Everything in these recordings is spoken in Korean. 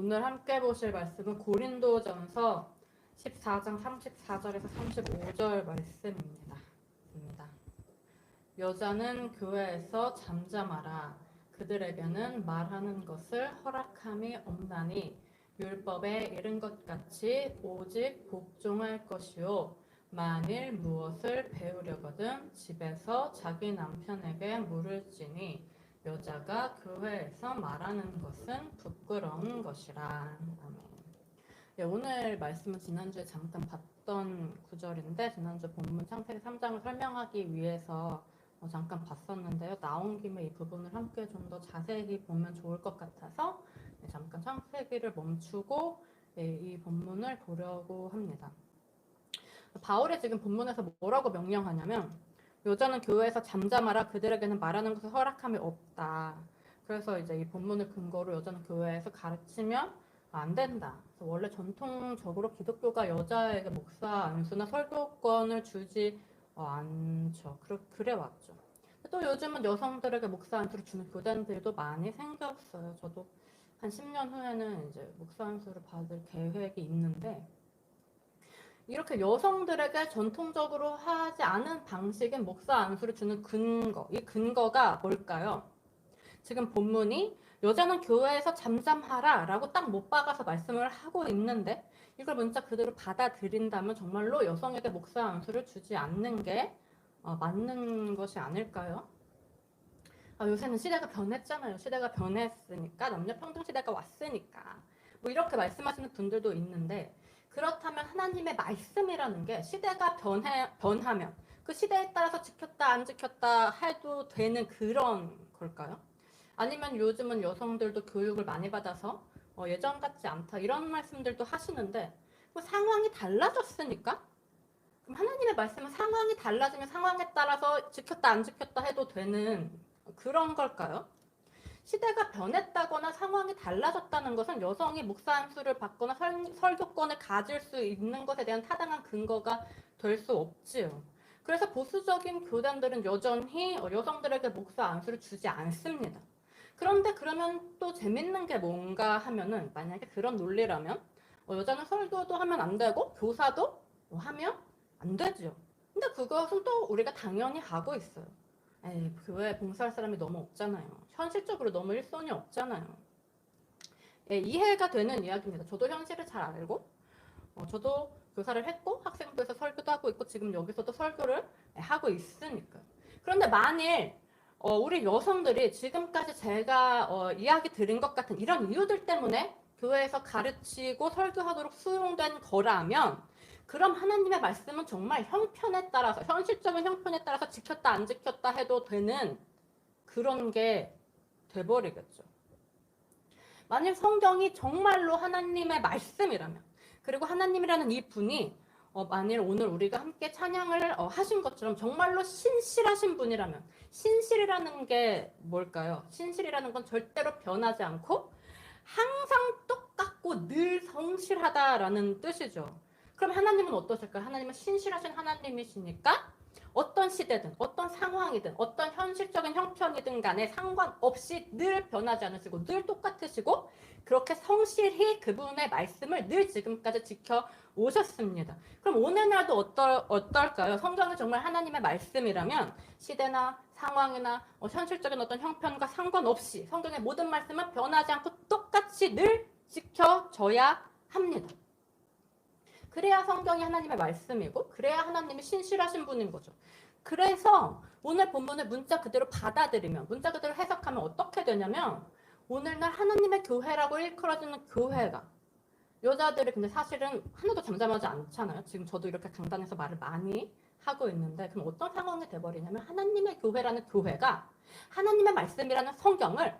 오늘 함께 보실 말씀은 고린도전서 14장 34절에서 35절 말씀입니다. 여자는 교회에서 잠잠하라. 그들에게는 말하는 것을 허락함이 없나니 율법에 이른 것 같이 오직 복종할 것이요 만일 무엇을 배우려거든 집에서 자기 남편에게 물을지니 여자가 교회에서 말하는 것은 부끄러운 것이라. 아멘. 네, 오늘 말씀은 지난주에 잠깐 봤던 구절인데 지난주 본문 창세기 3장을 설명하기 위해서 잠깐 봤었는데요. 나온 김에 이 부분을 함께 좀 더 자세히 보면 좋을 것 같아서 잠깐 창세기를 멈추고 이 본문을 보려고 합니다. 바울이 지금 본문에서 뭐라고 명령하냐면 여자는 교회에서 잠잠하라. 그들에게는 말하는 것을 허락함이 없다. 그래서 이제 이 본문을 근거로 여자는 교회에서 가르치면 안 된다. 그래서 원래 전통적으로 기독교가 여자에게 목사 안수나 설교권을 주지 않죠. 그래 왔죠. 또 요즘은 여성들에게 목사 안수를 주는 교단들도 많이 생겼어요. 저도 한 10년 후에는 이제 목사 안수를 받을 계획이 있는데 이렇게 여성들에게 전통적으로 하지 않은 방식의 목사 안수를 주는 근거, 이 근거가 뭘까요? 지금 본문이 여자는 교회에서 잠잠하라 라고 딱 못 박아서 말씀을 하고 있는데 이걸 문자 그대로 받아들인다면 정말로 여성에게 목사 안수를 주지 않는 게 맞는 것이 아닐까요? 요새는 시대가 변했잖아요. 시대가 변했으니까 남녀평등 시대가 왔으니까 뭐 이렇게 말씀하시는 분들도 있는데 그렇다면 하나님의 말씀이라는 게 시대가 변하면 그 시대에 따라서 지켰다 안 지켰다 해도 되는 그런 걸까요? 아니면 요즘은 여성들도 교육을 많이 받아서 예전 같지 않다 이런 말씀들도 하시는데 뭐 상황이 달라졌으니까 그럼 하나님의 말씀은 상황이 달라지면 상황에 따라서 지켰다 안 지켰다 해도 되는 그런 걸까요? 시대가 변했다거나 상황이 달라졌다는 것은 여성이 목사 안수를 받거나 설교권을 가질 수 있는 것에 대한 타당한 근거가 될 수 없지요. 그래서 보수적인 교단들은 여전히 여성들에게 목사 안수를 주지 않습니다. 그런데 그러면 또 재밌는 게 뭔가 하면은 만약에 그런 논리라면 여자는 설교도 하면 안 되고 교사도 하면 안 되죠. 근데 그것은 또 우리가 당연히 하고 있어요. 에이, 교회에 봉사할 사람이 너무 없잖아요. 현실적으로 너무 일손이 없잖아요. 이해가 되는 이야기입니다. 저도 현실을 잘 알고 저도 교사를 했고 학생부에서 설교도 하고 있고 지금 여기서도 설교를 하고 있으니까요. 그런데 만일 우리 여성들이 지금까지 제가 이야기 드린 것 같은 이런 이유들 때문에 교회에서 가르치고 설교하도록 수용된 거라면 그럼 하나님의 말씀은 정말 형편에 따라서 현실적인 형편에 따라서 지켰다 안 지켰다 해도 되는 그런 게 돼버리겠죠. 만일 성경이 정말로 하나님의 말씀이라면 그리고 하나님이라는 이 분이 만일 오늘 우리가 함께 찬양을 하신 것처럼 정말로 신실하신 분이라면 신실이라는 게 뭘까요? 신실이라는 건 절대로 변하지 않고 항상 똑같고 늘 성실하다라는 뜻이죠. 그럼 하나님은 어떠실까요? 하나님은 신실하신 하나님이시니까 어떤 시대든 어떤 상황이든 어떤 현실적인 형편이든 간에 상관없이 늘 변하지 않으시고 늘 똑같으시고 그렇게 성실히 그분의 말씀을 늘 지금까지 지켜오셨습니다. 그럼 오늘날도 어떨까요? 성경이 정말 하나님의 말씀이라면 시대나 상황이나 현실적인 어떤 형편과 상관없이 성경의 모든 말씀은 변하지 않고 똑같이 늘 지켜져야 합니다. 그래야 성경이 하나님의 말씀이고 그래야 하나님이 신실하신 분인 거죠. 그래서 오늘 본문을 문자 그대로 받아들이면 문자 그대로 해석하면 어떻게 되냐면 오늘날 하나님의 교회라고 일컬어지는 교회가 여자들이 근데 사실은 하나도 잠잠하지 않잖아요. 지금 저도 이렇게 강단에서 말을 많이 하고 있는데 그럼 어떤 상황이 돼버리냐면 하나님의 교회라는 교회가 하나님의 말씀이라는 성경을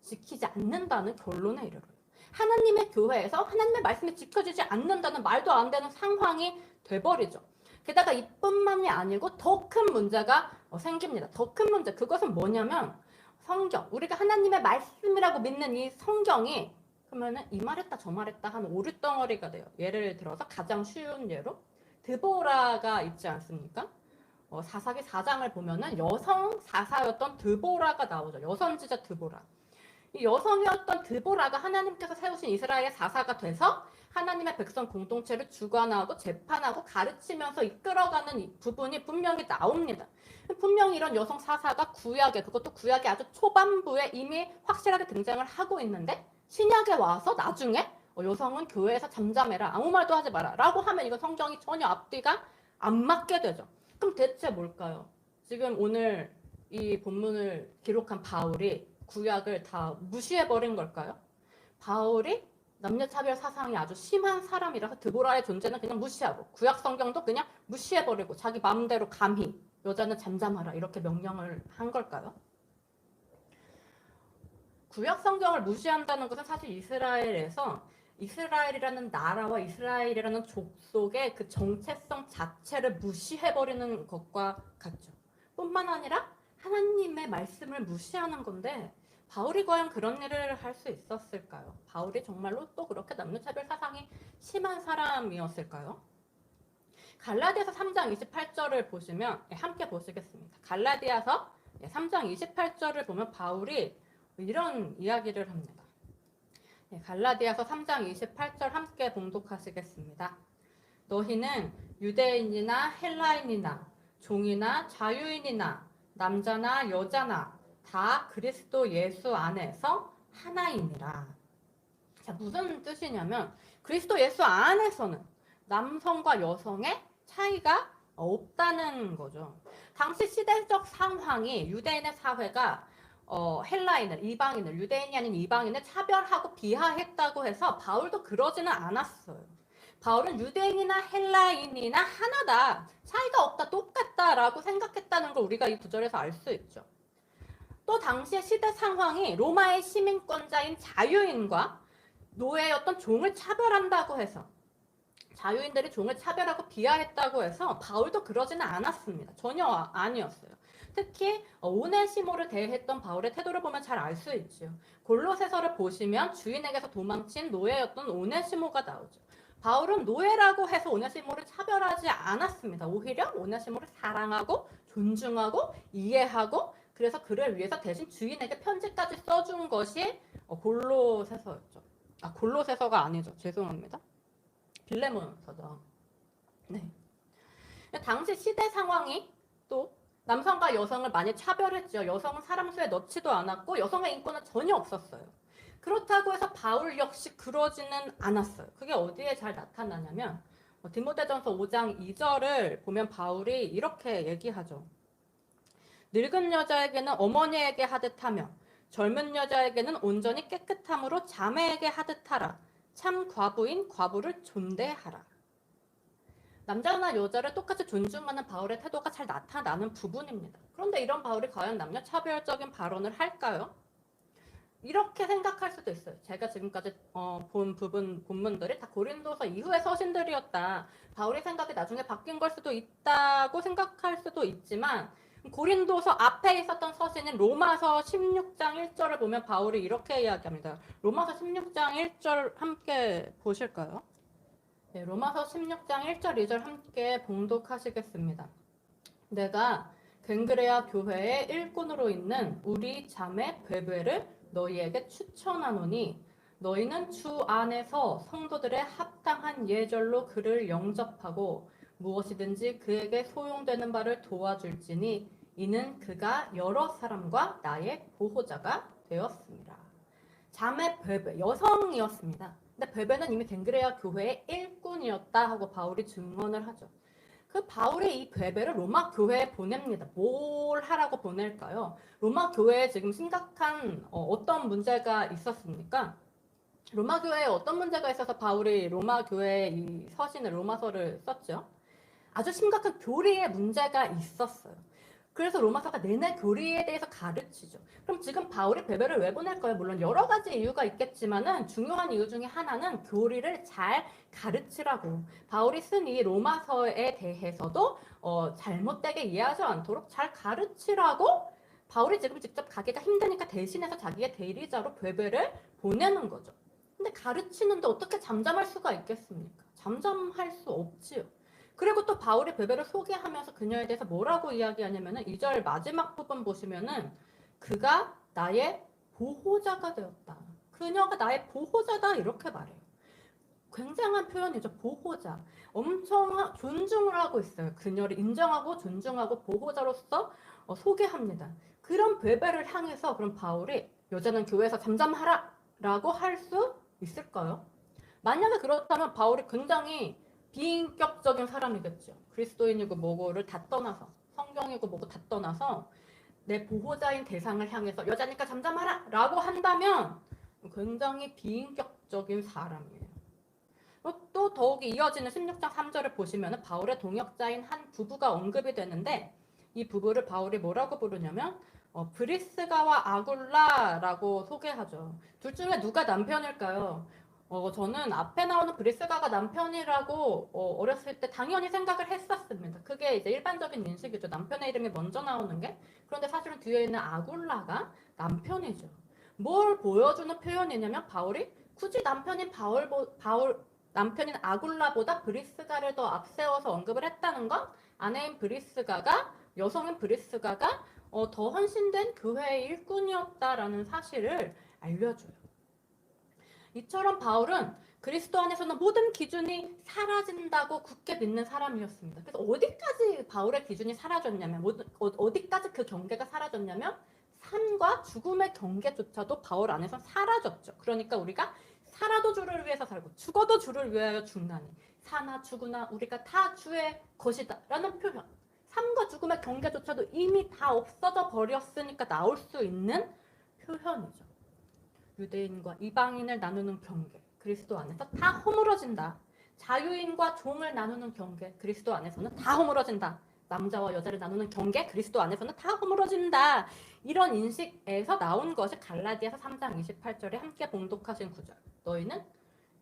지키지 않는다는 결론에 이르러요. 하나님의 교회에서 하나님의 말씀이 지켜지지 않는다는 말도 안 되는 상황이 돼버리죠. 게다가 이뿐만이 아니고 더 큰 문제가 생깁니다. 더 큰 문제, 그것은 뭐냐면 성경, 우리가 하나님의 말씀이라고 믿는 이 성경이 그러면은 이 말했다 저 말했다 하는 오류덩어리가 돼요. 예를 들어서 가장 쉬운 예로 드보라가 있지 않습니까? 사사기 4장을 보면은 여성 사사였던 드보라가 나오죠. 여선지자 드보라. 이 여성이었던 드보라가 하나님께서 세우신 이스라엘의 사사가 돼서 하나님의 백성 공동체를 주관하고 재판하고 가르치면서 이끌어가는 이 부분이 분명히 나옵니다. 분명히 이런 여성 사사가 구약에, 그것도 구약의 아주 초반부에 이미 확실하게 등장을 하고 있는데 신약에 와서 나중에 여성은 교회에서 잠잠해라, 아무 말도 하지 마라 라고 하면 이건 성경이 전혀 앞뒤가 안 맞게 되죠. 그럼 대체 뭘까요? 지금 오늘 이 본문을 기록한 바울이 구약을 다 무시해버린 걸까요? 바울이 남녀차별 사상이 아주 심한 사람이라서 드보라의 존재는 그냥 무시하고 구약 성경도 그냥 무시해버리고 자기 마음대로 감히 여자는 잠잠하라 이렇게 명령을 한 걸까요? 구약 성경을 무시한다는 것은 사실 이스라엘에서 이스라엘이라는 나라와 이스라엘이라는 족속의 그 정체성 자체를 무시해버리는 것과 같죠. 뿐만 아니라 하나님의 말씀을 무시하는 건데 바울이 과연 그런 일을 할 수 있었을까요? 바울이 정말로 또 그렇게 남녀차별 사상이 심한 사람이었을까요? 갈라디아서 3장 28절을 보시면 함께 보시겠습니다. 갈라디아서 3장 28절을 보면 바울이 이런 이야기를 합니다. 갈라디아서 3장 28절 함께 봉독하시겠습니다. 너희는 유대인이나 헬라인이나 종이나 자유인이나 남자나 여자나 다 그리스도 예수 안에서 하나이니라. 자, 무슨 뜻이냐면 그리스도 예수 안에서는 남성과 여성의 차이가 없다는 거죠. 당시 시대적 상황이 유대인의 사회가 헬라인을, 이방인을, 유대인이 아닌 이방인을 차별하고 비하했다고 해서 바울도 그러지는 않았어요. 바울은 유대인이나 헬라인이나 하나다, 차이가 없다, 똑같다라고 생각했다는 걸 우리가 이 구절에서 알 수 있죠. 또 당시의 시대 상황이 로마의 시민권자인 자유인과 노예였던 종을 차별한다고 해서 자유인들이 종을 차별하고 비하했다고 해서 바울도 그러지는 않았습니다. 전혀 아니었어요. 특히 오네시모를 대했던 바울의 태도를 보면 잘 알 수 있죠. 골로새서를 보시면 주인에게서 도망친 노예였던 오네시모가 나오죠. 바울은 노예라고 해서 오네시모를 차별하지 않았습니다. 오히려 오네시모를 사랑하고 존중하고 이해하고 그래서 그를 위해서 대신 주인에게 편지까지 써준 것이 골로새서였죠. 골로새서가 아니죠. 죄송합니다. 빌레몬서죠. 네. 당시 시대 상황이 또 남성과 여성을 많이 차별했죠. 여성은 사람 수에 넣지도 않았고 여성의 인권은 전혀 없었어요. 그렇다고 해서 바울 역시 그러지는 않았어요. 그게 어디에 잘 나타나냐면 디모데전서 5장 2절을 보면 바울이 이렇게 얘기하죠. 늙은 여자에게는 어머니에게 하듯 하며 젊은 여자에게는 온전히 깨끗함으로 자매에게 하듯 하라. 참 과부인 과부를 존대하라. 남자나 여자를 똑같이 존중하는 바울의 태도가 잘 나타나는 부분입니다. 그런데 이런 바울이 과연 남녀 차별적인 발언을 할까요? 이렇게 생각할 수도 있어요. 제가 지금까지 본 본문들이 다 고린도서 이후의 서신들이었다. 바울의 생각이 나중에 바뀐 걸 수도 있다고 생각할 수도 있지만 고린도서 앞에 있었던 서신인 로마서 16장 1절을 보면 바울이 이렇게 이야기합니다. 로마서 16장 1절 함께 보실까요? 네, 로마서 16장 1절 2절 함께 봉독하시겠습니다. 내가 갱그레아 교회의 일꾼으로 있는 우리 자매 베베를 너희에게 추천하노니 너희는 주 안에서 성도들의 합당한 예절로 그를 영접하고 무엇이든지 그에게 소용되는 바를 도와줄지니 이는 그가 여러 사람과 나의 보호자가 되었습니다. 자매 베베, 여성이었습니다. 근데 베베는 이미 갱그레아 교회의 일꾼이었다 하고 바울이 증언을 하죠. 그 바울이 이 베베를 로마 교회에 보냅니다. 뭘 하라고 보낼까요? 로마 교회에 지금 심각한 어떤 문제가 있었습니까? 로마 교회에 어떤 문제가 있어서 바울이 로마 교회에 이 서신을 로마서를 썼죠? 아주 심각한 교리의 문제가 있었어요. 그래서 로마서가 내내 교리에 대해서 가르치죠. 그럼 지금 바울이 베베를 왜 보낼까요? 물론 여러 가지 이유가 있겠지만은 중요한 이유 중에 하나는 교리를 잘 가르치라고. 바울이 쓴 이 로마서에 대해서도 잘못되게 이해하지 않도록 잘 가르치라고 바울이 지금 직접 가기가 힘드니까 대신해서 자기의 대리자로 베베를 보내는 거죠. 근데 가르치는데 어떻게 잠잠할 수가 있겠습니까? 잠잠할 수 없지요. 그리고 또 바울이 베베를 소개하면서 그녀에 대해서 뭐라고 이야기하냐면은 2절 마지막 부분 보시면은 그가 나의 보호자가 되었다. 그녀가 나의 보호자다 이렇게 말해요. 굉장한 표현이죠. 보호자. 엄청 존중을 하고 있어요. 그녀를 인정하고 존중하고 보호자로서 소개합니다. 그런 베베를 향해서 그럼 바울이 여자는 교회에서 잠잠하라 라고 할 수 있을까요? 만약에 그렇다면 바울이 굉장히 비인격적인 사람이겠죠. 그리스도인이고 뭐고를 다 떠나서 성경이고 뭐고 다 떠나서 내 보호자인 대상을 향해서 여자니까 잠잠하라 라고 한다면 굉장히 비인격적인 사람이에요. 또 더욱이 이어지는 16장 3절을 보시면 바울의 동역자인 한 부부가 언급이 되는데 이 부부를 바울이 뭐라고 부르냐면 브리스가와 아굴라라고 소개하죠. 둘 중에 누가 남편일까요? 저는 앞에 나오는 브리스가가 남편이라고 어렸을 때 당연히 생각을 했었습니다. 그게 이제 일반적인 인식이죠. 남편의 이름이 먼저 나오는 게. 그런데 사실은 뒤에 있는 아굴라가 남편이죠. 뭘 보여주는 표현이냐면 바울이 굳이 남편인 아굴라보다 브리스가를 더 앞세워서 언급을 했다는 건 아내인 브리스가가 여성인 브리스가가 더 헌신된 교회의 일꾼이었다라는 사실을 알려줘요. 이처럼 바울은 그리스도 안에서는 모든 기준이 사라진다고 굳게 믿는 사람이었습니다. 그래서 어디까지 바울의 기준이 사라졌냐면 어디까지 그 경계가 사라졌냐면 삶과 죽음의 경계조차도 바울 안에서 사라졌죠. 그러니까 우리가 살아도 주를 위해서 살고 죽어도 주를 위하여 죽나니 사나 죽으나 우리가 다 주의 것이다 라는 표현. 삶과 죽음의 경계조차도 이미 다 없어져 버렸으니까 나올 수 있는 표현이죠. 유대인과 이방인을 나누는 경계, 그리스도 안에서 다 허물어진다. 자유인과 종을 나누는 경계, 그리스도 안에서는 다 허물어진다. 남자와 여자를 나누는 경계, 그리스도 안에서는 다 허물어진다. 이런 인식에서 나온 것이 갈라디아서 3장 28절에 함께 봉독하신 구절. 너희는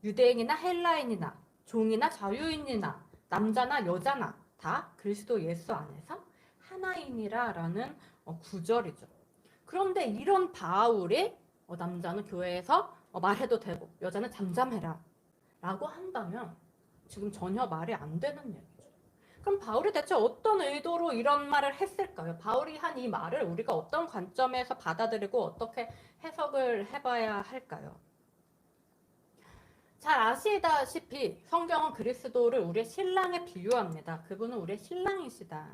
유대인이나 헬라인이나 종이나 자유인이나 남자나 여자나 다 그리스도 예수 안에서 하나이니라 라는 구절이죠. 그런데 이런 바울이 남자는 교회에서 말해도 되고 여자는 잠잠해라 라고 한다면 지금 전혀 말이 안 되는 얘기죠. 그럼 바울이 대체 어떤 의도로 이런 말을 했을까요? 바울이 한 이 말을 우리가 어떤 관점에서 받아들이고 어떻게 해석을 해봐야 할까요? 잘 아시다시피 성경은 그리스도를 우리의 신랑에 비유합니다. 그분은 우리의 신랑이시다.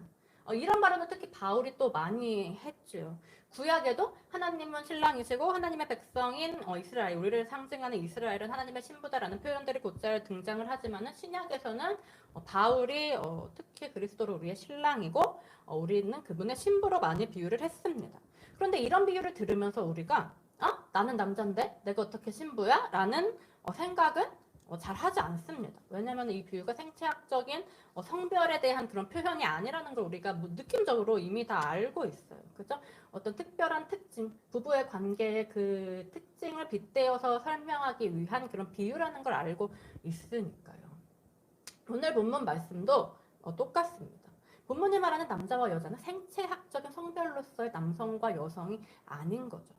이런 발언을 특히 바울이 또 많이 했죠. 구약에도 하나님은 신랑이시고 하나님의 백성인 이스라엘, 우리를 상징하는 이스라엘은 하나님의 신부다라는 표현들이 곧잘 등장을 하지만 신약에서는 바울이 특히 그리스도를 우리의 신랑이고 우리는 그분의 신부로 많이 비유를 했습니다. 그런데 이런 비유를 들으면서 우리가 나는 남잔데 내가 어떻게 신부야? 라는 생각은 잘 하지 않습니다. 왜냐하면 이 비유가 생체학적인 성별에 대한 그런 표현이 아니라는 걸 우리가 느낌적으로 이미 다 알고 있어요. 그죠? 어떤 특별한 특징, 부부의 관계의 그 특징을 빗대어서 설명하기 위한 그런 비유라는 걸 알고 있으니까요. 오늘 본문 말씀도 똑같습니다. 본문이 말하는 남자와 여자는 생체학적인 성별로서의 남성과 여성이 아닌 거죠.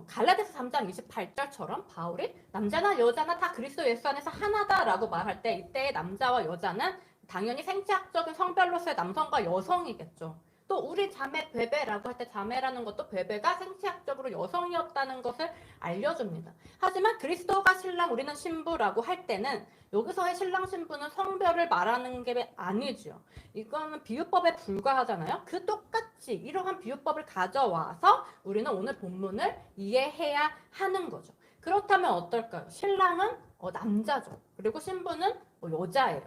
갈라디아서 3장 28절처럼 바울이 남자나 여자나 다 그리스도 예수 안에서 하나다라고 말할 때 이때의 남자와 여자는 당연히 생체학적인 성별로서의 남성과 여성이겠죠. 또 우리 자매 베베라고 할 때 자매라는 것도 베베가 생체학적으로 여성이었다는 것을 알려줍니다. 하지만 그리스도가 신랑 우리는 신부라고 할 때는 여기서의 신랑 신부는 성별을 말하는 게 아니죠. 이거는 비유법에 불과하잖아요. 그 똑같이 이러한 비유법을 가져와서 우리는 오늘 본문을 이해해야 하는 거죠. 그렇다면 어떨까요? 신랑은 남자죠. 그리고 신부는 여자예요.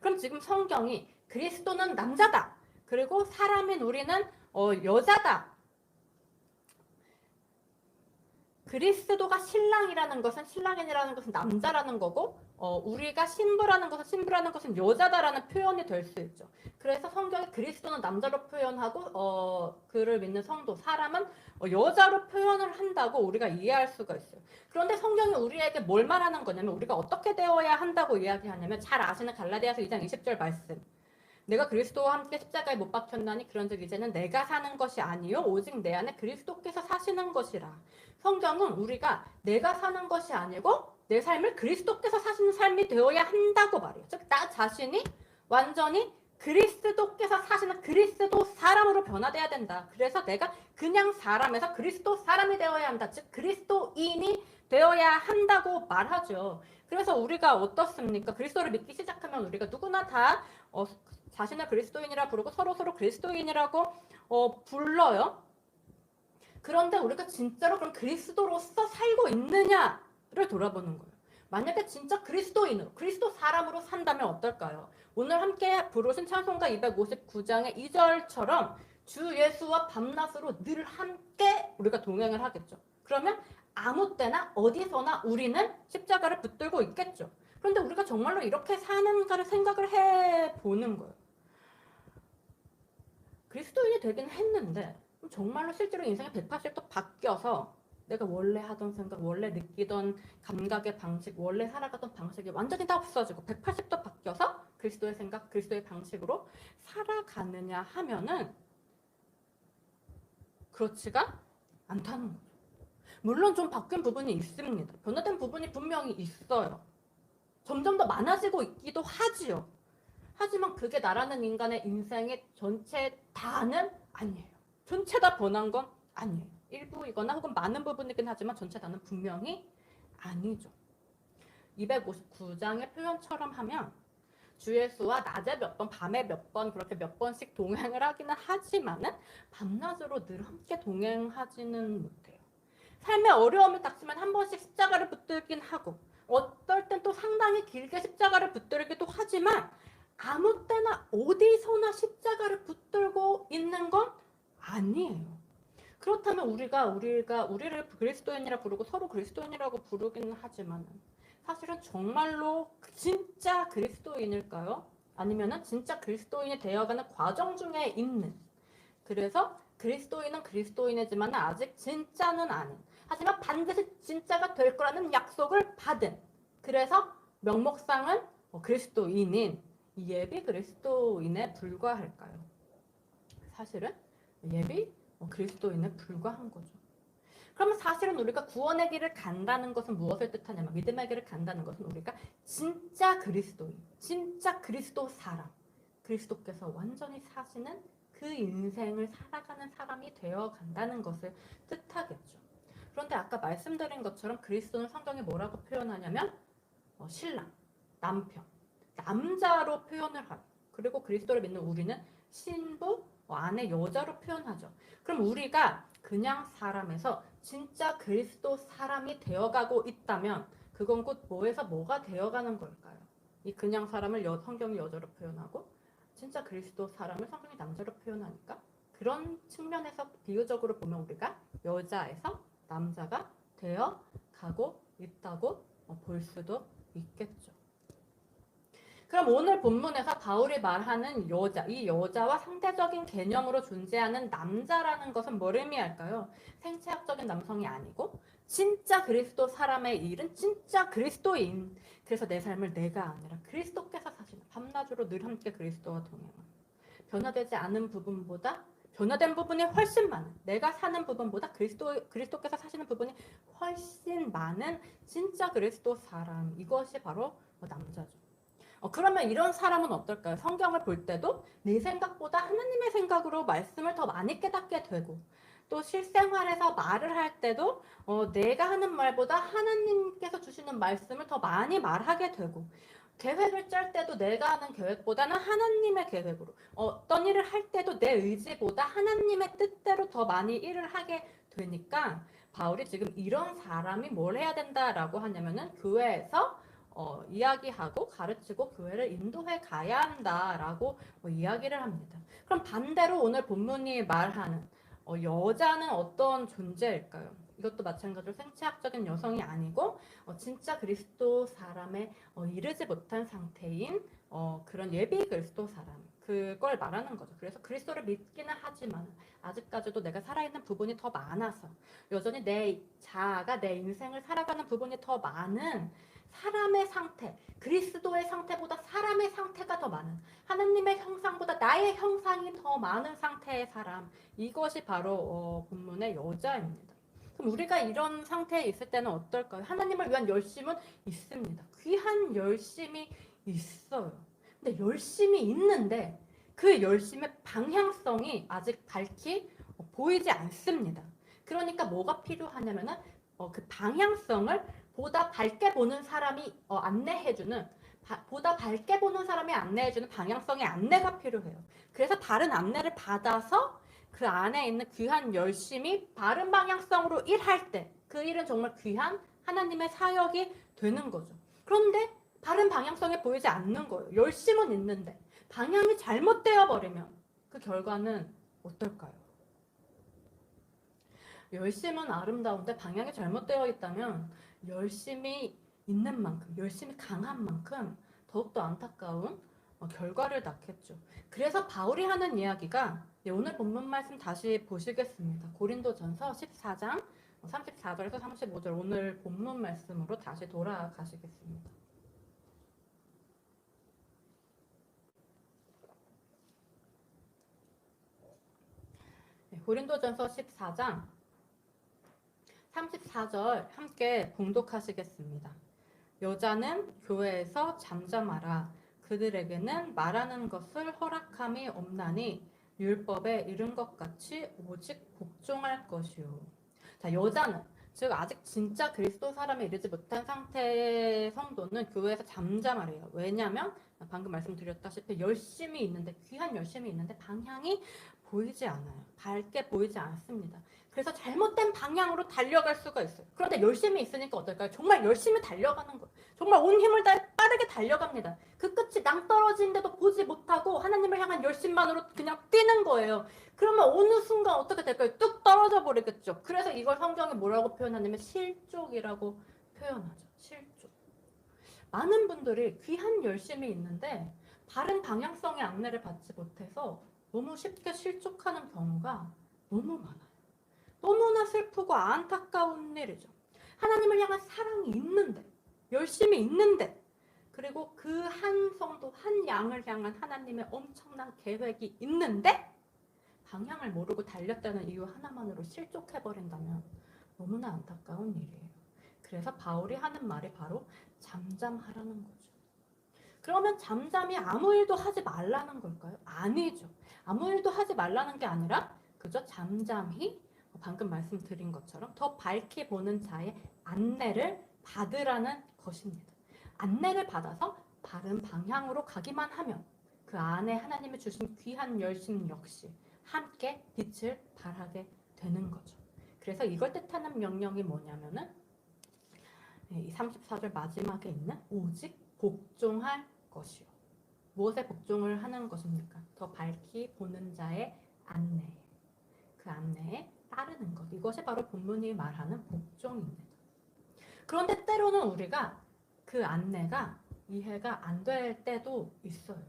그럼 지금 성경이 그리스도는 남자다. 그리고 사람인 우리는 여자다. 그리스도가 신랑이라는 것은 신랑인이라는 것은 남자라는 거고 우리가 신부라는 것은 여자다라는 표현이 될 수 있죠. 그래서 성경에 그리스도는 남자로 표현하고 그를 믿는 성도 사람은 여자로 표현을 한다고 우리가 이해할 수가 있어요. 그런데 성경이 우리에게 뭘 말하는 거냐면 우리가 어떻게 되어야 한다고 이야기하냐면 잘 아시는 갈라디아서 2장 20절 말씀. 내가 그리스도와 함께 십자가에 못 박혔나니 그런즉 이제는 내가 사는 것이 아니요 오직 내 안에 그리스도께서 사시는 것이라. 성경은 우리가 내가 사는 것이 아니고 내 삶을 그리스도께서 사시는 삶이 되어야 한다고 말해요. 즉 나 자신이 완전히 그리스도께서 사시는 그리스도 사람으로 변화돼야 된다. 그래서 내가 그냥 사람에서 그리스도 사람이 되어야 한다. 즉 그리스도인이 되어야 한다고 말하죠. 그래서 우리가 어떻습니까? 그리스도를 믿기 시작하면 우리가 누구나 다 자신을 그리스도인이라 부르고 서로 그리스도인이라고 불러요. 그런데 우리가 진짜로 그럼 그리스도로서 살고 있느냐를 돌아보는 거예요. 만약에 진짜 그리스도인으로, 그리스도 사람으로 산다면 어떨까요? 오늘 함께 부르신 찬송가 259장의 2절처럼 주 예수와 밤낮으로 늘 함께 우리가 동행을 하겠죠. 그러면 아무 때나 어디서나 우리는 십자가를 붙들고 있겠죠. 그런데 우리가 정말로 이렇게 사는가를 생각을 해보는 거예요. 그리스도인이 되긴 했는데 정말로 실제로 인생이 180도 바뀌어서 내가 원래 하던 생각, 원래 느끼던 감각의 방식, 원래 살아가던 방식이 완전히 다 없어지고 180도 바뀌어서 그리스도의 생각, 그리스도의 방식으로 살아가느냐 하면은 그렇지가 않다는 거죠. 물론 좀 바뀐 부분이 있습니다. 변화된 부분이 분명히 있어요. 점점 더 많아지고 있기도 하지요. 하지만 그게 나라는 인간의 인생의 전체 다는 아니에요. 전체 다 변한 건 아니에요. 일부이거나 혹은 많은 부분이긴 하지만 전체 다는 분명히 아니죠. 259장의 표현처럼 하면 주 예수와 낮에 몇 번, 밤에 몇 번 그렇게 몇 번씩 동행을 하기는 하지만은 밤낮으로 늘 함께 동행하지는 못해요. 삶의 어려움이 닥치면 한 번씩 십자가를 붙들긴 하고 어떨 땐 또 상당히 길게 십자가를 붙들기도 하지만 아무 때나 어디서나 십자가를 붙들고 있는 건 아니에요. 그렇다면 우리를 그리스도인이라 부르고 서로 그리스도인이라고 부르기는 하지만 사실은 정말로 진짜 그리스도인일까요? 아니면은 진짜 그리스도인이 되어가는 과정 중에 있는, 그래서 그리스도인은 그리스도인이지만 아직 진짜는 아닌, 하지만 반드시 진짜가 될 거라는 약속을 받은, 그래서 명목상은 그리스도인인 예비 그리스도인에 불과할까요? 사실은 예비 그리스도인에 불과한 거죠. 그러면 사실은 우리가 구원의 길을 간다는 것은 무엇을 뜻하냐면, 믿음의 길을 간다는 것은 우리가 진짜 그리스도인, 진짜 그리스도 사람, 그리스도께서 완전히 사시는 그 인생을 살아가는 사람이 되어 간다는 것을 뜻하겠죠. 그런데 아까 말씀드린 것처럼 그리스도는 성경이 뭐라고 표현하냐면 신랑, 남편, 남자로 표현을 하고, 그리고 그리스도를 믿는 우리는 신부, 아내, 여자로 표현하죠. 그럼 우리가 그냥 사람에서 진짜 그리스도 사람이 되어가고 있다면 그건 곧 뭐에서 뭐가 되어가는 걸까요? 이 그냥 사람을 성경이 여자로 표현하고 진짜 그리스도 사람을 성경이 남자로 표현하니까 그런 측면에서 비유적으로 보면 우리가 여자에서 남자가 되어가고 있다고 볼 수도 있겠죠. 그럼 오늘 본문에서 바울이 말하는 여자, 이 여자와 상대적인 개념으로 존재하는 남자라는 것은 뭘 의미할까요? 생체학적인 남성이 아니고 진짜 그리스도 사람의 일은 진짜 그리스도인. 그래서 내 삶을 내가 아니라 그리스도께서 사시는, 밤낮으로 늘 함께 그리스도와 동행하는, 변화되지 않은 부분보다 변화된 부분이 훨씬 많은, 내가 사는 부분보다 그리스도께서 사시는 부분이 훨씬 많은 진짜 그리스도 사람, 이것이 바로 남자죠. 그러면 이런 사람은 어떨까요? 성경을 볼 때도 내 생각보다 하나님의 생각으로 말씀을 더 많이 깨닫게 되고, 또 실생활에서 말을 할 때도 내가 하는 말보다 하나님께서 주시는 말씀을 더 많이 말하게 되고, 계획을 짤 때도 내가 하는 계획보다는 하나님의 계획으로, 어떤 일을 할 때도 내 의지보다 하나님의 뜻대로 더 많이 일을 하게 되니까 바울이 지금 이런 사람이 뭘 해야 된다라고 하냐면은 교회에서 이야기하고 가르치고 교회를 인도해 가야 한다라고 이야기를 합니다. 그럼 반대로 오늘 본문이 말하는 여자는 어떤 존재일까요? 이것도 마찬가지로 생체학적인 여성이 아니고 진짜 그리스도 사람에 이르지 못한 상태인 그런 예비 그리스도 사람, 그걸 말하는 거죠. 그래서 그리스도를 믿기는 하지만 아직까지도 내가 살아있는 부분이 더 많아서, 여전히 내 자아가 내 인생을 살아가는 부분이 더 많은 사람의 상태, 그리스도의 상태보다 사람의 상태가 더 많은, 하나님의 형상보다 나의 형상이 더 많은 상태의 사람, 이것이 바로 본문의 여자입니다. 그럼 우리가 이런 상태에 있을 때는 어떨까요? 하나님을 위한 열심은 있습니다. 귀한 열심이 있어요. 근데 열심이 있는데 그 열심의 방향성이 아직 밝히 보이지 않습니다. 그러니까 뭐가 필요하냐면은 그 방향성을 보다 밝게 보는 사람이 안내해주는 보다 밝게 보는 사람이 안내해주는 방향성의 안내가 필요해요. 그래서 다른 안내를 받아서 그 안에 있는 귀한 열심이 바른 방향성으로 일할 때 그 일은 정말 귀한 하나님의 사역이 되는 거죠. 그런데 바른 방향성이 보이지 않는 거예요. 열심은 있는데 방향이 잘못되어 버리면 그 결과는 어떨까요? 열심은 아름다운데 방향이 잘못되어 있다면 열심이 있는 만큼, 열심이 강한 만큼 더욱더 안타까운 결과를 낳겠죠. 그래서 바울이 하는 이야기가 오늘 본문 말씀 다시 보시겠습니다. 고린도전서 14장 34절에서 35절 오늘 본문 말씀으로 다시 돌아가시겠습니다. 고린도전서 14장 34절 함께 봉독하시겠습니다. 여자는 교회에서 잠잠하라. 그들에게는 말하는 것을 허락함이 없나니 율법에 이른 것 같이 오직 복종할 것이요. 자, 여자는 즉 아직 진짜 그리스도 사람에 이르지 못한 상태의 성도는 교회에서 잠잠하래요. 왜냐하면 방금 말씀드렸다시피 열심히 있는데 귀한 열심이 있는데 방향이 보이지 않아요. 밝게 보이지 않습니다. 그래서 잘못된 방향으로 달려갈 수가 있어요. 그런데 열심히 있으니까 어떨까요? 정말 열심히 달려가는 거예요. 정말 온 힘을 다해 빠르게 달려갑니다. 그 끝이 낭떠러지인데도 보지 못하고 하나님을 향한 열심만으로 그냥 뛰는 거예요. 그러면 어느 순간 어떻게 될까요? 뚝 떨어져 버리겠죠. 그래서 이걸 성경이 뭐라고 표현하냐면 실족이라고 표현하죠. 실족. 많은 분들이 귀한 열심이 있는데 바른 방향성의 안내를 받지 못해서 너무 쉽게 실족하는 경우가 너무 많아요. 너무나 슬프고 안타까운 일이죠. 하나님을 향한 사랑이 있는데, 열심히 있는데, 그리고 그 한 성도, 한 양을 향한 하나님의 엄청난 계획이 있는데 방향을 모르고 달렸다는 이유 하나만으로 실족해버린다면 너무나 안타까운 일이에요. 그래서 바울이 하는 말이 바로 잠잠하라는 거죠. 그러면 잠잠히 아무 일도 하지 말라는 걸까요? 아니죠. 아무 일도 하지 말라는 게 아니라 그저 잠잠히 방금 말씀드린 것처럼 더 밝게 보는 자의 안내를 받으라는 것입니다. 안내를 받아서 바른 방향으로 가기만 하면 그 안에 하나님이 주신 귀한 열심 역시 함께 빛을 발하게 되는 거죠. 그래서 이걸 뜻하는 명령이 뭐냐면은 이 34절 마지막에 있는 오직 복종할 것이요. 무엇에 복종을 하는 것입니까? 더 밝히 보는 자의 안내. 그 안내에 따르는 것. 이것이 바로 본문이 말하는 복종입니다. 그런데 때로는 우리가 그 안내가 이해가 안 될 때도 있어요.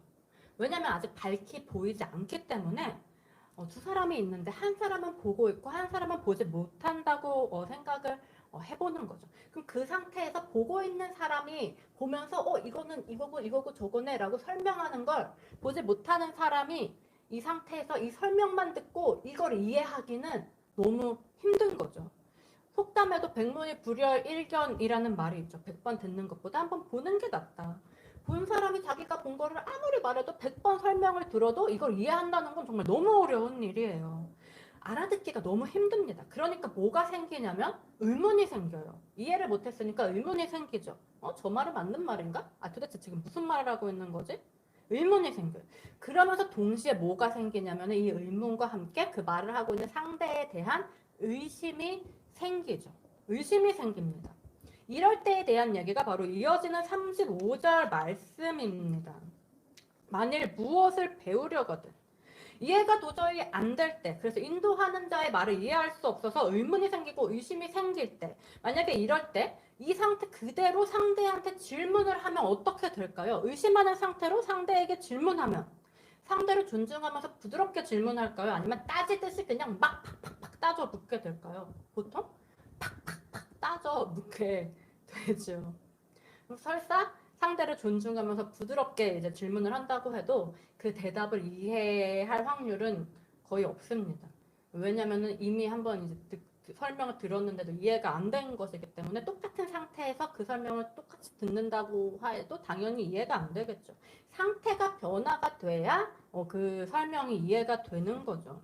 왜냐하면 아직 밝히 보이지 않기 때문에 두 사람이 있는데 한 사람은 보고 있고 한 사람은 보지 못한다고 생각을 해보는 거죠. 그럼 그 상태에서 보고 있는 사람이 보면서 이거는 이거고 저거네 라고 설명하는 걸 보지 못하는 사람이 이 상태에서 이 설명만 듣고 이걸 이해하기는 너무 힘든 거죠. 속담에도 백문이 불여일견이라는 말이 있죠. 100번 듣는 것보다 한번 보는 게 낫다. 본 사람이 자기가 본 거를 아무리 말해도 100번 설명을 들어도 이걸 이해한다는 건 정말 너무 어려운 일이에요. 알아듣기가 너무 힘듭니다. 그러니까 뭐가 생기냐면 의문이 생겨요. 이해를 못했으니까 의문이 생기죠. 저 말은 맞는 말인가? 도대체 지금 무슨 말을 하고 있는 거지? 의문이 생겨요. 그러면서 동시에 뭐가 생기냐면 이 의문과 함께 그 말을 하고 있는 상대에 대한 의심이 생기죠. 의심이 생깁니다. 이럴 때에 대한 얘기가 바로 이어지는 35절 말씀입니다. 만일 무엇을 배우려거든 이해가 도저히 안 될 때, 그래서 인도하는 자의 말을 이해할 수 없어서 의문이 생기고 의심이 생길 때, 만약에 이럴 때 이 상태 그대로 상대한테 질문을 하면 어떻게 될까요? 의심하는 상태로 상대에게 질문하면 상대를 존중하면서 부드럽게 질문할까요? 아니면 따지듯이 그냥 막 팍팍팍 따져 묻게 될까요? 보통 팍팍팍 따져 묻게 되죠. 설사 상대를 존중하면서 부드럽게 이제 질문을 한다고 해도 그 대답을 이해할 확률은 거의 없습니다. 왜냐면은 이미 한번 이제 설명을 들었는데도 이해가 안 된 것이기 때문에 똑같은 상태에서 그 설명을 똑같이 듣는다고 해도 당연히 이해가 안 되겠죠. 상태가 변화가 돼야 그 설명이 이해가 되는 거죠.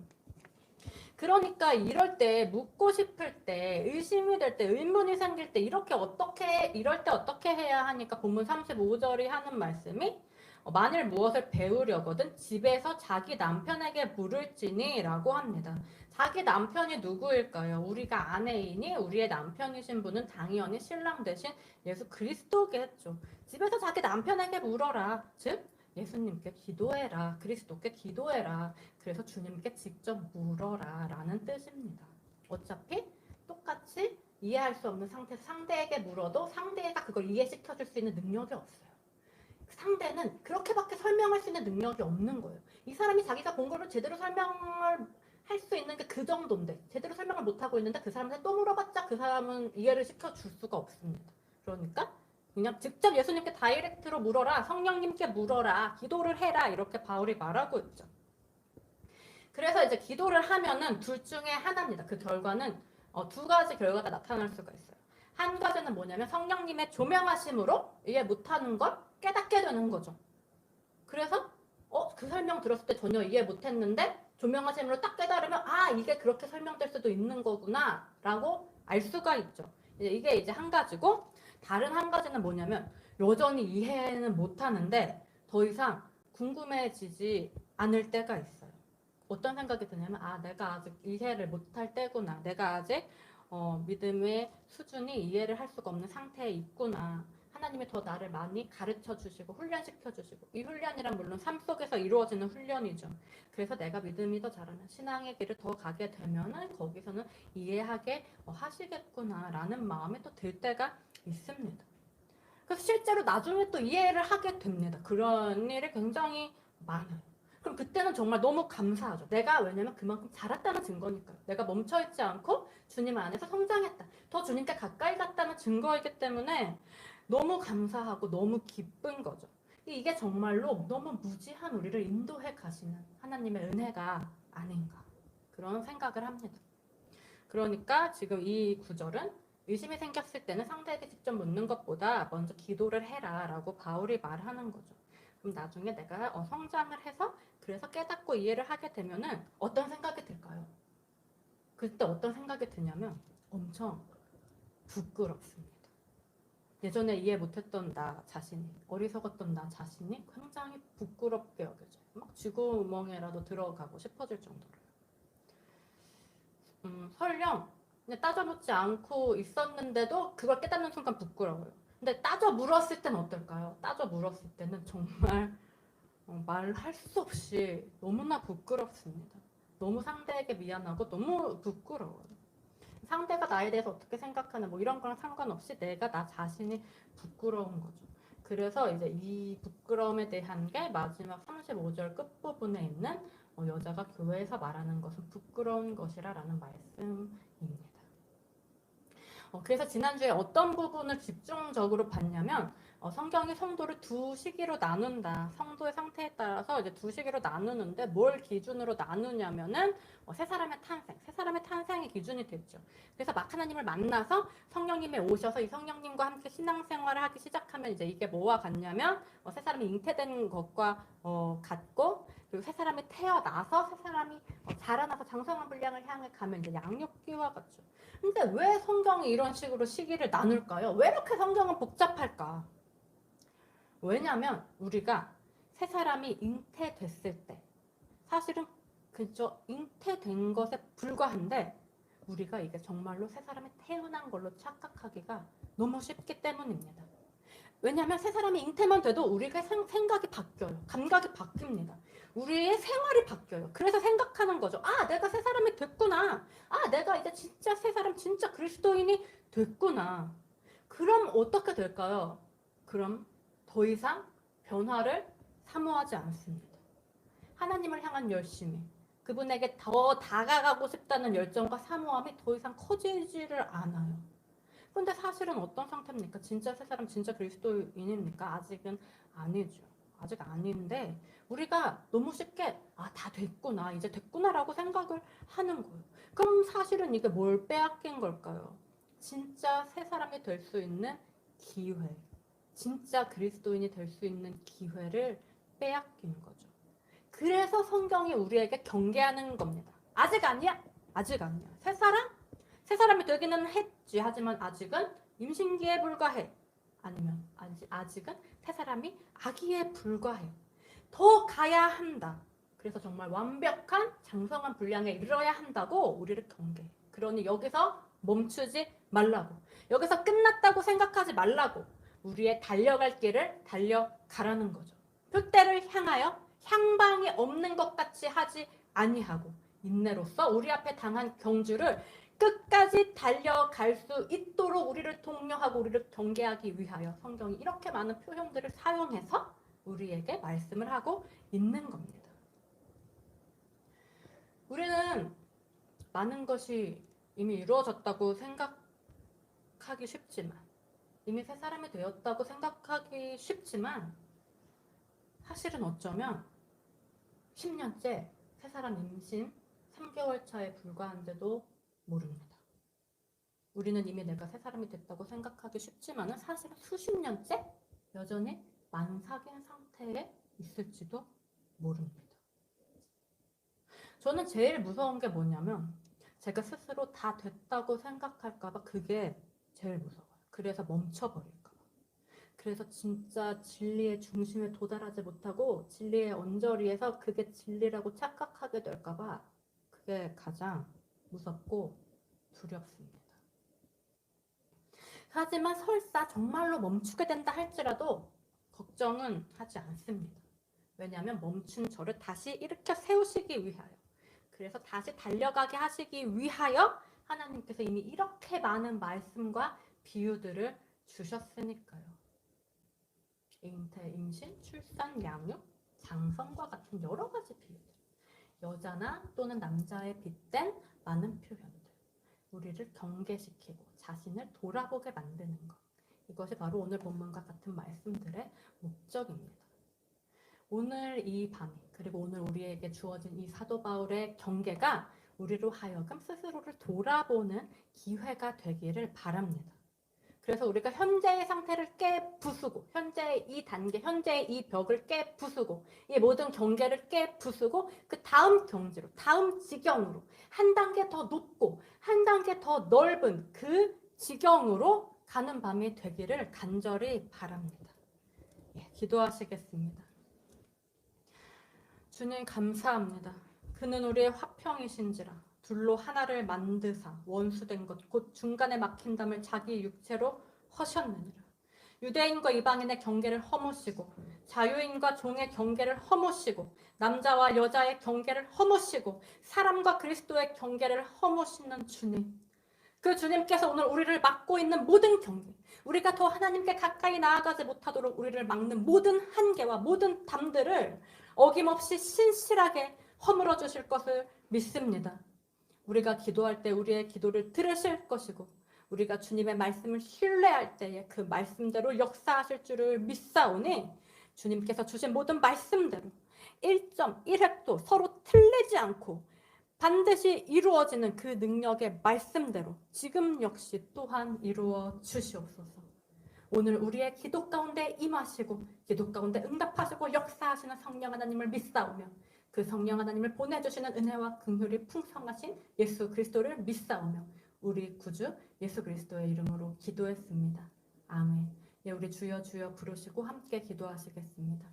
그러니까 이럴 때 묻고 싶을 때 의심이 될 때 의문이 생길 때 이럴 때 어떻게 해야 하니까 본문 35절이 하는 말씀이 만일 무엇을 배우려거든 집에서 자기 남편에게 물을지니 라고 합니다. 자기 남편이 누구일까요? 우리가 아내이니 우리의 남편이신 분은 당연히 신랑 대신 예수 그리스도겠죠. 집에서 자기 남편에게 물어라. 즉 예수님께 기도해라. 그리스도께 기도해라. 그래서 주님께 직접 물어라 라는 뜻입니다. 어차피 똑같이 이해할 수 없는 상태에서 상대에게 물어도 상대가 그걸 이해시켜 줄 수 있는 능력이 없어요. 상대는 그렇게밖에 설명할 수 있는 능력이 없는 거예요. 이 사람이 자기가 본 거를 제대로 설명을 할 수 있는 게 그 정도인데 제대로 설명을 못하고 있는데 그 사람한테 또 물어봤자 그 사람은 이해를 시켜줄 수가 없습니다. 그러니까 그냥 직접 예수님께 다이렉트로 물어라. 성령님께 물어라. 기도를 해라. 이렇게 바울이 말하고 있죠. 그래서 이제 기도를 하면은 둘 중에 하나입니다. 그 결과는 두 가지 결과가 나타날 수가 있어요. 한 가지는 뭐냐면 성령님의 조명하심으로 이해 못하는 걸 깨닫게 되는 거죠. 그래서 그 설명 들었을 때 전혀 이해 못했는데 조명하심으로 딱 깨달으면 이게 그렇게 설명될 수도 있는 거구나 라고 알 수가 있죠. 이게 이제 한 가지고 다른 한 가지는 뭐냐면 여전히 이해는 못하는데 더 이상 궁금해지지 않을 때가 있어요. 어떤 생각이 드냐면 내가 아직 이해를 못할 때구나. 내가 아직 믿음의 수준이 이해를 할 수가 없는 상태에 있구나. 하나님이 더 나를 많이 가르쳐 주시고 훈련시켜 주시고 이 훈련이란 물론 삶 속에서 이루어지는 훈련이죠. 그래서 내가 믿음이 더 자라는 신앙의 길을 더 가게 되면은 거기서는 이해하게 하시겠구나 라는 마음이 또 들 때가 있습니다. 그래서 실제로 나중에 또 이해를 하게 됩니다. 그런 일이 굉장히 많아요. 그럼 그때는 정말 너무 감사하죠. 내가 왜냐면 그만큼 자랐다는 증거니까요. 내가 멈춰있지 않고 주님 안에서 성장했다. 더 주님께 가까이 갔다는 증거이기 때문에 너무 감사하고 너무 기쁜 거죠. 이게 정말로 너무 무지한 우리를 인도해 가시는 하나님의 은혜가 아닌가 그런 생각을 합니다. 그러니까 지금 이 구절은 의심이 생겼을 때는 상대에게 직접 묻는 것보다 먼저 기도를 해라 라고 바울이 말하는 거죠. 그럼 나중에 내가 성장을 해서 그래서 깨닫고 이해를 하게 되면은 어떤 생각이 들까요? 그때 어떤 생각이 드냐면 엄청 부끄럽습니다. 예전에 이해 못했던 나 자신이, 어리석었던 나 자신이 굉장히 부끄럽게 여겨져요. 막 쥐구멍에라도 들어가고 싶어질 정도로요. 설령 따져묻지 않고 있었는데도 그걸 깨닫는 순간 부끄러워요. 근데 따져 물었을 때는 어떨까요? 따져 물었을 때는 정말 말할 수 없이 너무나 부끄럽습니다. 너무 상대에게 미안하고 너무 부끄러워요. 상대가 나에 대해서 어떻게 생각하나 뭐 이런 거랑 상관없이 내가 나 자신이 부끄러운 거죠. 그래서 이제 이 부끄러움에 대한 게 마지막 35절 끝부분에 있는 여자가 교회에서 말하는 것은 부끄러운 것이라 라는 말씀입니다. 그래서 지난주에 어떤 부분을 집중적으로 봤냐면 성경이 성도를 두 시기로 나눈다. 성도의 상태에 따라서 이제 두 시기로 나누는데 뭘 기준으로 나누냐면은 새 사람의 탄생이 기준이 됐죠. 그래서 막 하나님을 만나서 성령님이 오셔서 이 성령님과 함께 신앙생활을 하기 시작하면 이제 이게 뭐와 같냐면 새 사람이 잉태된 것과 같고 그리고 새 사람이 태어나서 새 사람이 자라나서 장성한 분량을 향해 가면 이제 양육기와 같죠. 근데 왜 성경이 이런 식으로 시기를 나눌까요? 왜 이렇게 성경은 복잡할까? 왜냐면 우리가 새 사람이 잉태됐을 때 사실은 그저 잉태된 것에 불과한데 우리가 이게 정말로 새 사람이 태어난 걸로 착각하기가 너무 쉽기 때문입니다. 왜냐하면 새 사람이 잉태만 돼도 우리가 생각이 바뀌어요. 감각이 바뀝니다. 우리의 생활이 바뀌어요. 그래서 생각하는 거죠. 내가 새 사람이 됐구나. 내가 이제 진짜 새 사람, 진짜 그리스도인이 됐구나. 그럼 어떻게 될까요? 그럼 더 이상 변화를 사모하지 않습니다. 하나님을 향한 열심이, 그분에게 더 다가가고 싶다는 열정과 사모함이 더 이상 커지지를 않아요. 근데 사실은 어떤 상태입니까? 진짜 새 사람, 진짜 그리스도인입니까? 아직은 아니죠. 아직 아닌데 우리가 너무 쉽게 다 됐구나, 이제 됐구나라고 생각을 하는 거예요. 그럼 사실은 이게 뭘 빼앗긴 걸까요? 진짜 새 사람이 될 수 있는 기회, 진짜 그리스도인이 될 수 있는 기회를 빼앗긴 거죠. 그래서 성경이 우리에게 경계하는 겁니다. 아직 아니야? 아직 아니야. 새 사람이 되기는 했지. 하지만 아직은 임신기에 불과해. 아니면 아직은 새 사람이 아기에 불과해. 더 가야 한다. 그래서 정말 완벽한 장성한 분량에 이르러야 한다고 우리를 경계해. 그러니 여기서 멈추지 말라고. 여기서 끝났다고 생각하지 말라고. 우리의 달려갈 길을 달려가라는 거죠. 표대를 향하여 향방이 없는 것 같이 하지 아니하고 인내로서 우리 앞에 당한 경주를 끝까지 달려갈 수 있도록 우리를 독려하고 우리를 경계하기 위하여 성경이 이렇게 많은 표현들을 사용해서 우리에게 말씀을 하고 있는 겁니다. 우리는 많은 것이 이미 이루어졌다고 생각하기 쉽지만, 이미 새 사람이 되었다고 생각하기 쉽지만 사실은 어쩌면 10년째 새 사람 임신 3개월 차에 불과한데도 모릅니다. 우리는 이미 내가 새 사람이 됐다고 생각하기 쉽지만 사실은 수십 년째 여전히 만삭인 상태에 있을지도 모릅니다. 저는 제일 무서운 게 뭐냐면 제가 스스로 다 됐다고 생각할까봐 그게 제일 무서워요. 그래서 멈춰버릴까봐. 그래서 진짜 진리의 중심에 도달하지 못하고 진리의 언저리에서 그게 진리라고 착각하게 될까봐 그게 가장 무섭고 두렵습니다. 하지만 설사 정말로 멈추게 된다 할지라도 걱정은 하지 않습니다. 왜냐하면 멈춘 저를 다시 일으켜 세우시기 위하여, 그래서 다시 달려가게 하시기 위하여 하나님께서 이미 이렇게 많은 말씀과 비유들을 주셨으니까요. 잉태, 임신, 출산, 양육, 장성과 같은 여러 가지 비유들, 여자나 또는 남자의 빗댄 많은 표현들, 우리를 경계시키고 자신을 돌아보게 만드는 것, 이것이 바로 오늘 본문과 같은 말씀들의 목적입니다. 오늘 이 밤, 그리고 오늘 우리에게 주어진 이 사도 바울의 경계가 우리로 하여금 스스로를 돌아보는 기회가 되기를 바랍니다. 그래서 우리가 현재의 상태를 깨부수고, 현재의 이 단계, 현재의 이 벽을 깨부수고, 이 모든 경계를 깨부수고, 그 다음 경지로, 다음 지경으로, 한 단계 더 높고, 한 단계 더 넓은 그 지경으로 가는 밤이 되기를 간절히 바랍니다. 예, 기도하시겠습니다. 주님 감사합니다. 그는 우리의 화평이신지라 둘로 하나를 만드사 원수된 것 곧 중간에 막힌 담을 자기 육체로 허셨느니라. 유대인과 이방인의 경계를 허무시고 자유인과 종의 경계를 허무시고 남자와 여자의 경계를 허무시고 사람과 그리스도의 경계를 허무시는 주님, 그 주님께서 오늘 우리를 막고 있는 모든 경계, 우리가 더 하나님께 가까이 나아가지 못하도록 우리를 막는 모든 한계와 모든 담들을 어김없이 신실하게 허물어 주실 것을 믿습니다. 우리가 기도할 때 우리의 기도를 들으실 것이고 우리가 주님의 말씀을 신뢰할 때에 그 말씀대로 역사하실 줄을 믿사오니 주님께서 주신 모든 말씀대로 1.1획도 서로 틀리지 않고 반드시 이루어지는 그 능력의 말씀대로 지금 역시 또한 이루어 주시옵소서. 오늘 우리의 기도 가운데 임하시고 기도 가운데 응답하시고 역사하시는 성령 하나님을 믿사오며 그 성령 하나님을 보내주시는 은혜와 긍휼이 풍성하신 예수 그리스도를 믿사오며 우리 구주 예수 그리스도의 이름으로 기도했습니다. 아멘. 예, 우리 주여 주여 부르시고 함께 기도하시겠습니다.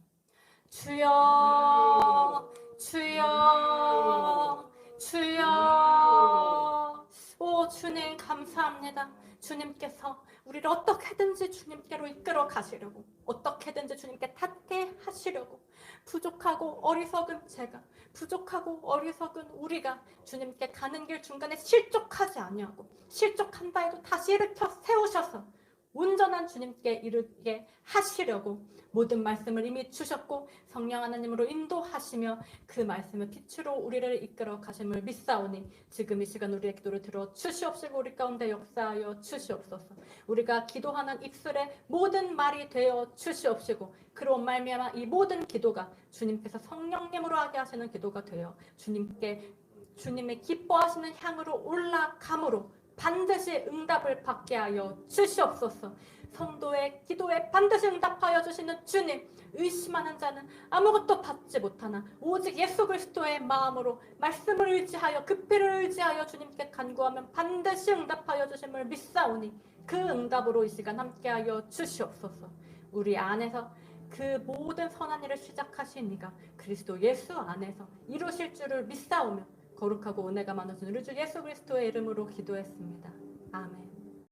주여 주여 주여. 오 주님 감사합니다. 주님께서 우리를 어떻게든지 주님께로 이끌어 가시려고, 어떻게든지 주님께 닿게 하시려고 부족하고 어리석은 제가, 부족하고 어리석은 우리가 주님께 가는 길 중간에 실족하지 아니하고 실족한 바에도 다시 일으켜 세우셔서 온전한 주님께 이르게 하시려고 모든 말씀을 이미 주셨고 성령 하나님으로 인도하시며 그 말씀의 빛으로 우리를 이끌어 가심을 믿사오니 지금 이 시간 우리의 기도를 들어 주시옵시고 우리 가운데 역사하여 주시옵소서. 우리가 기도하는 입술의 모든 말이 되어 주시옵시고 그로 말미암아 이 모든 기도가 주님께서 성령님으로 하게 하시는 기도가 되어 주님의 기뻐하시는 향으로 올라감으로 반드시 응답을 받게 하여 주시옵소서. 성도의 기도에 반드시 응답하여 주시는 주님, 의심하는 자는 아무것도 받지 못하나 오직 예수 그리스도의 마음으로 말씀을 의지하여 급히를 의지하여 주님께 간구하면 반드시 응답하여 주심을 믿사오니 그 응답으로 이 시간 함께하여 주시옵소서. 우리 안에서 그 모든 선한 일을 시작하신 이가 그리스도 예수 안에서 이루실 줄을 믿사오며 거룩하고 은혜가 많으신 우리 주 예수 그리스도의 이름으로 기도했습니다. 아멘.